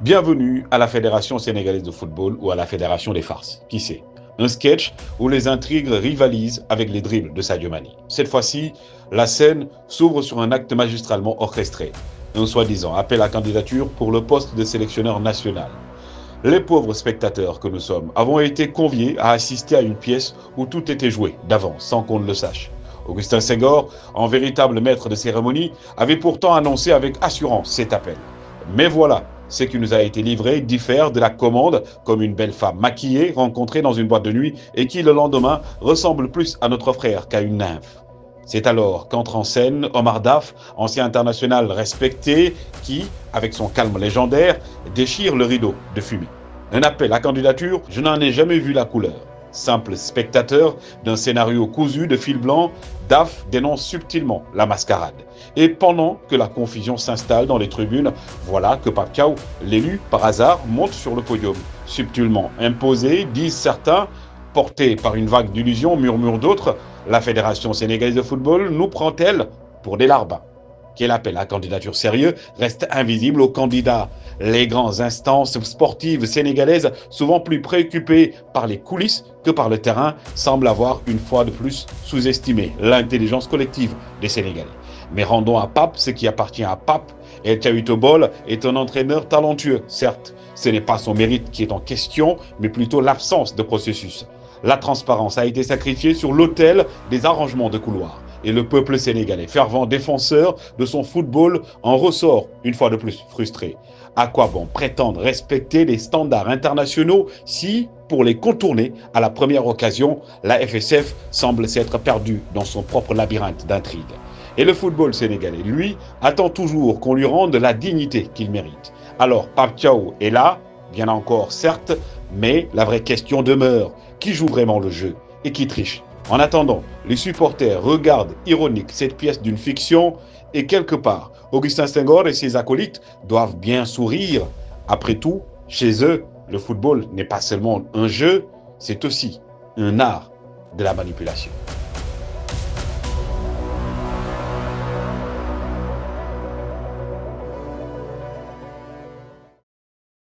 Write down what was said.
Bienvenue à la Fédération sénégalaise de football ou à la Fédération des farces. Qui sait? Un sketch où les intrigues rivalisent avec les dribbles de Sadio Mané. Cette fois-ci, la scène s'ouvre sur un acte magistralement orchestré. Un soi-disant appel à candidature pour le poste de sélectionneur national. Les pauvres spectateurs que nous sommes avons été conviés à assister à une pièce où tout était joué d'avance sans qu'on ne le sache. Augustin Senghor, en véritable maître de cérémonie, avait pourtant annoncé avec assurance cet appel. Mais voilà, ce qui nous a été livré diffère de la commande, comme une belle femme maquillée rencontrée dans une boîte de nuit et qui le lendemain ressemble plus à notre frère qu'à une nymphe. C'est alors qu'entre en scène Omar Daf, ancien international respecté, qui, avec son calme légendaire, déchire le rideau de fumée. Un appel à candidature, je n'en ai jamais vu la couleur. Simple spectateur d'un scénario cousu de fil blanc, Daf dénonce subtilement la mascarade. Et pendant que la confusion s'installe dans les tribunes, voilà que Pape Thiaw, l'élu par hasard, monte sur le podium. Subtilement imposé, disent certains, porté par une vague d'illusions, murmurent d'autres, la Fédération sénégalaise de football nous prend-elle pour des larbins? Quel appel à candidature sérieux reste invisible aux candidats. Les grandes instances sportives sénégalaises, souvent plus préoccupées par les coulisses que par le terrain, semblent avoir une fois de plus sous-estimé l'intelligence collective des Sénégalais. Mais rendons à Pape ce qui appartient à Pape. El Chahuito Bol est un entraîneur talentueux, certes. Ce n'est pas son mérite qui est en question, mais plutôt l'absence de processus. La transparence a été sacrifiée sur l'autel des arrangements de couloir. Et le peuple sénégalais, fervent défenseur de son football, en ressort une fois de plus frustré. À quoi bon prétendre respecter les standards internationaux si, pour les contourner à la première occasion, la FSF semble s'être perdue dans son propre labyrinthe d'intrigues? Et le football sénégalais, lui, attend toujours qu'on lui rende la dignité qu'il mérite. Alors, Pape Thiaw est là, bien encore certes, mais la vraie question demeure. Qui joue vraiment le jeu et qui triche? En attendant, les supporters regardent ironiques cette pièce d'une fiction et quelque part, Augustin Senghor et ses acolytes doivent bien sourire. Après tout, chez eux, le football n'est pas seulement un jeu, c'est aussi un art de la manipulation.